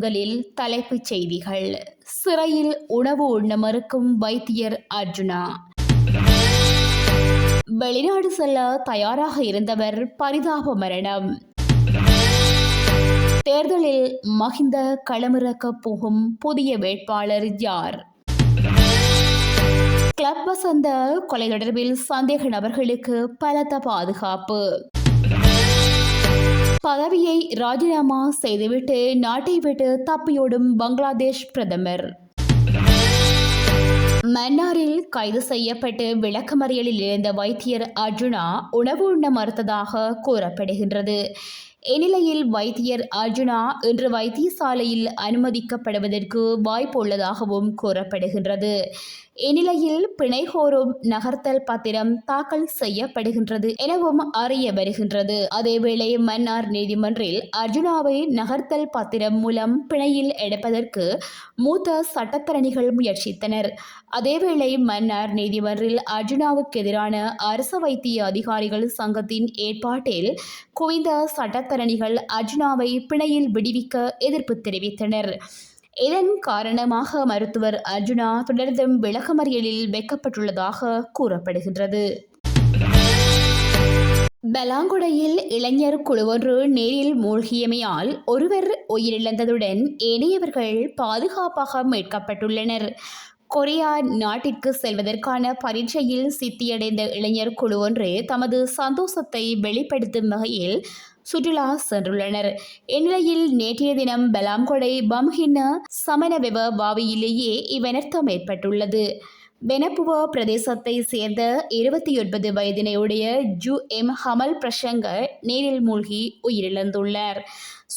முதலில் தலைப்புச் செய்திகள். சிறையில் உணவு உண்ண மறுக்கும் வைத்தியர் அர்ஜுனா. வெளிநாடு செல்ல தயாராக இருந்தவர் பரிதாப மரணம். தேர்தலில் மஹிந்த களமிறக்கப் போகும் புதிய வேட்பாளர் யார்? கிளப் வசந்த கொலை தொடர்பில் சந்தேக நபர்களுக்கு பலத்த பாதுகாப்பு. பதவியை ராஜினாமா செய்துவிட்டு நாட்டை விட்டு தப்பியோடும் பங்களாதேஷ் பிரதமர். மன்னாரில் கைது செய்யப்பட்டு விளக்கமறியலில் இருந்த வைத்தியர் அர்ஜுனா உணவு உண்ண மறுத்ததாக கூறப்படுகின்றது. இந்நிலையில் வைத்தியர் அர்ஜுனா இன்று வைத்தியசாலையில் அனுமதிக்கப்படுவதற்கு வாய்ப்பு உள்ளதாகவும் கூறப்படுகின்றது. இந்நிலையில் பிணை கோரும் நகர்த்தல் பத்திரம் தாக்கல் செய்யப்படுகின்றது எனவும் அறிய வருகின்றது. அதேவேளை மன்னார் நீதிமன்றில் அர்ஜுனாவை நகர்த்தல் பத்திரம் மூலம் பிணையில் எடுப்பதற்கு மூத்த சட்டத்தரணிகள் முயற்சித்தனர். அதேவேளை மன்னார் நீதிமன்றில் அர்ஜுனாவுக்கு எதிரான அரசு வைத்திய அதிகாரிகள் சங்கத்தின் ஏற்பாட்டில் குவிந்த சட்டத்தரணிகள் அர்ஜுனாவை பிணையில் விடுவிக்க எதிர்ப்பு தெரிவித்தனர். இதன் காரணமாக மருத்துவர் அர்ஜுனா தொடர்ந்தும் விளக்கமறியலில் வைக்கப்பட்டுள்ளதாக கூறப்படுகின்றது. பலாங்குடையில் இளைஞர் குழுவொன்று நீரில் மூழ்கியமையால் ஒருவர் உயிரிழந்ததுடன் ஏனையவர்கள் பாதுகாப்பாக மீட்கப்பட்டுள்ளனர். கொரியா நாட்டிற்கு செல்வதற்கான பரீட்சையில் சித்தியடைந்த இளைஞர் குழு ஒன்று தமது சந்தோஷத்தை வெளிப்படுத்தும் வகையில் சுற்றுலா சென்றுள்ளனர். இந்நிலையில் நேற்றைய தினம் பலாங்கொடை பம்ஹின்ன சமனவெவ பாவியிலேயே இவ்வனர்த்தம் ஏற்பட்டுள்ளது. பெனப்புவ பிரதேசத்தை சேர்ந்த 29 வயதினையுடைய ஜு.எம். ஹமல் பிரசங்க நீரில் மூழ்கி உயிரிழந்துள்ளார்.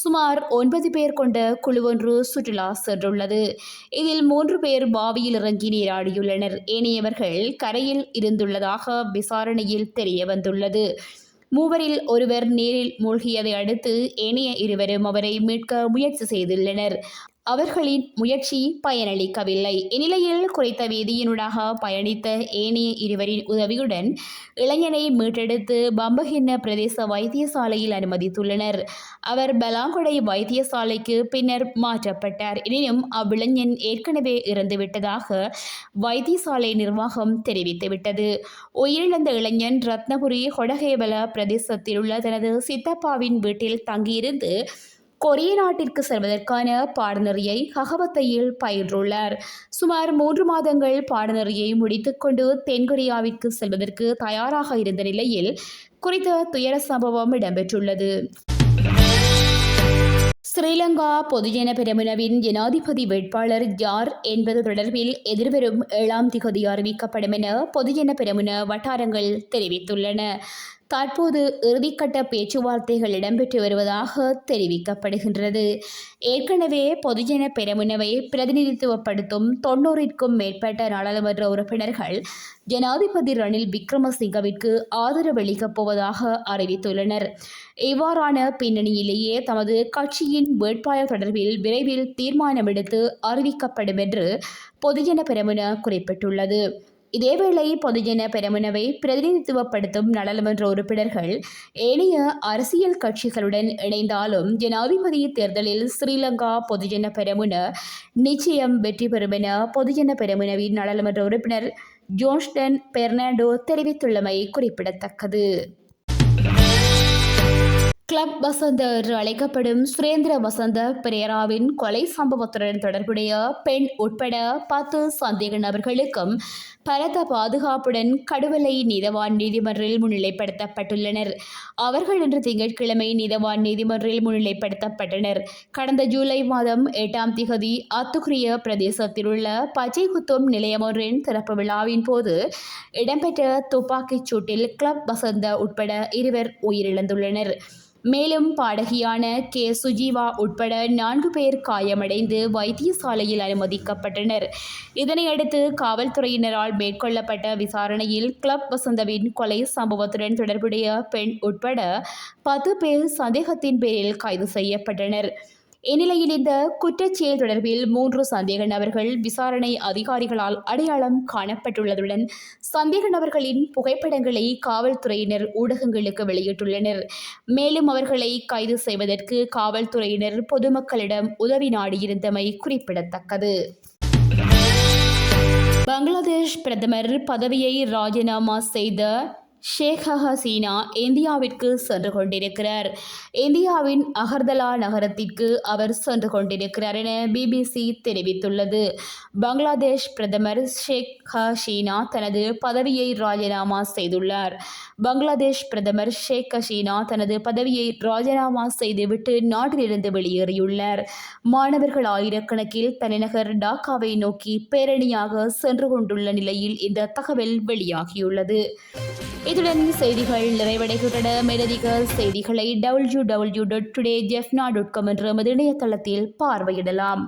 சுமார் 9 பேர் கொண்ட குழுவொன்று சுற்றுலா சென்றுள்ளது. இதில் 3 பேர் பாவியில் இறங்கி நீராடியுள்ளனர். ஏனையவர்கள் கரையில் இருந்துள்ளதாக விசாரணையில் தெரிய வந்துள்ளது. மூவரில் ஒருவர் நீரில் மூழ்கியதை அடுத்து ஏனைய இருவரும் அவரை மீட்க முயற்சி செய்துள்ளனர். அவர்களின் முயற்சி பயனளிக்கவில்லை. இந்நிலையில் குறித்த வீதியினூடாக பயணித்த ஏனைய இருவரின் உதவியுடன் இளைஞனை மீட்டெடுத்து பம்பஹின்ன பிரதேச வைத்தியசாலையில் அனுமதித்துள்ளனர். அவர் பலாங்கொடை வைத்தியசாலைக்கு பின்னர் மாற்றப்பட்டார். எனினும் அவ்விளைஞன் ஏற்கனவே இறந்துவிட்டதாக வைத்தியசாலை நிர்வாகம் தெரிவித்துவிட்டது. உயிரிழந்த இளைஞன் ரத்னபுரி ஹொடகேவல பிரதேசத்தில் உள்ள தனது சித்தப்பாவின் வீட்டில் தங்கியிருந்து கொரிய நாட்டிற்கு செல்வதற்கான பாடநெறியை ஹகவத்தையில் பயின்றுள்ளார். சுமார் 3 மாதங்கள் பாடநெறியை முடித்துக்கொண்டு தென்கொரியாவிற்கு செல்வதற்கு தயாராக இருந்த நிலையில் குறித்த துயர சம்பவம் இடம்பெற்றுள்ளது. ஸ்ரீலங்கா பொதுஜன பெரமுனவின் ஜனாதிபதி வேட்பாளர் யார் என்பது தொடர்பில் எதிர்வரும் 7ஆம் திகதி அறிவிக்கப்படும் என பொதுஜன பெரமுன வட்டாரங்கள் தெரிவித்துள்ளன. தற்போது இறுதிக்கட்ட பேச்சுவார்த்தைகள் இடம்பெற்று வருவதாக தெரிவிக்கப்படுகின்றது. ஏற்கனவே பொதுஜன பெரமுனவை பிரதிநிதித்துவப்படுத்தும் 90ற்கும் மேற்பட்ட நாடாளுமன்ற உறுப்பினர்கள் ஜனாதிபதி ரணில் விக்ரமசிங்கவிற்கு ஆதரவளிக்கப் போவதாக அறிவித்துள்ளனர். இவ்வாறான பின்னணியிலேயே தமது கட்சியின் வேட்பாளர் தொடர்பில் விரைவில் தீர்மானம் எடுத்து அறிவிக்கப்படும் என்று பொதுஜன பெரமுன குறிப்பிட்டுள்ளது. இதேவேளை பொதுஜன பெரமுனவை பிரதிநிதித்துவப்படுத்தும் நாடாளுமன்ற உறுப்பினர்கள் ஏனைய அரசியல் கட்சிகளுடன் இணைந்தாலும் ஜனாதிபதி தேர்தலில் ஸ்ரீலங்கா பொதுஜன பெரமுன நிச்சயம் வெற்றி பெறும் என பொதுஜன பெரமுனவின் நாடாளுமன்ற உறுப்பினர் ஜோன்ஸ்டன் பெர்னாண்டோ தெரிவித்துள்ளமை குறிப்பிடத்தக்கது. கிளப் வசந்த என்று அழைக்கப்படும் சுரேந்திர வசந்த பெரேராவின் கொலை சம்பவத்துடன் தொடர்புடைய பெண் உட்பட 10 சந்தேக நபர்களுக்கும் பலத்த பாதுகாப்புடன் கடுவலை நீதவான் நீதிமன்றில் முன்னிலைப்படுத்தப்பட்டுள்ளனர். அவர்கள் இன்று திங்கட்கிழமை நீதவான் நீதிமன்றில் முன்னிலைப்படுத்தப்பட்டனர். கடந்த ஜூலை மாதம் 8ஆம் திகதி அத்துக்குரிய பிரதேசத்தில் உள்ள பச்சை குத்தும் நிலையமொன்றின் திறப்பு விழாவின் போது இடம்பெற்ற துப்பாக்கிச் சூட்டில் கிளப் வசந்த உட்பட 2 உயிரிழந்துள்ளனர். மேலும் பாடகியான கே. சுஜீவா உட்பட 4 பேர் காயமடைந்து வைத்தியசாலையில் அனுமதிக்கப்பட்டனர். இதனையடுத்து காவல்துறையினரால் மேற்கொள்ளப்பட்ட விசாரணையில் கிளப் வசந்தவின் கொலை சம்பவத்துடன் தொடர்புடைய பெண் உட்பட 10 பேர் சந்தேகத்தின் பேரில் கைது செய்யப்பட்டனர். இந்நிலையில் இந்த குற்றச்செயல் தொடர்பில் 3 சந்தேக நபர்கள் விசாரணை அதிகாரிகளால் அடையாளம் காணப்பட்டுள்ளதுடன் சந்தேக நபர்களின் புகைப்படங்களை காவல்துறையினர் ஊடகங்களுக்கு வெளியிட்டுள்ளனர். மேலும் அவர்களை கைது செய்வதற்கு காவல்துறையினர் பொதுமக்களிடம் உதவி நாடியிருந்தமை குறிப்பிடத்தக்கது. பங்களாதேஷ் பிரதமர் பதவியை ராஜினாமா செய்த ஷேக் ஹசீனா இந்தியாவிற்கு சென்று கொண்டிருக்கிறார். இந்தியாவின் அகர்தலா நகரத்திற்கு அவர் சென்று கொண்டிருக்கிறார் என BBC தெரிவித்துள்ளது. பங்களாதேஷ் பிரதமர் ஷேக் ஹசீனா தனது பதவியை ராஜினாமா செய்துள்ளார். பங்களாதேஷ் பிரதமர் ஷேக் ஹசீனா தனது பதவியை ராஜினாமா செய்துவிட்டு நாட்டிலிருந்து வெளியேறியுள்ளார். மாணவர்கள் ஆயிரக்கணக்கில் தலைநகர் டாக்காவை நோக்கி பேரணியாக சென்று கொண்டுள்ள நிலையில் இந்த தகவல் வெளியாகியுள்ளது. இத்துடன் செய்திகள் நிறைவடைகின்றன. மேலதிக செய்திகளை www.todayjefna.com என்ற இணையதளத்தில் பார்வையிடலாம்.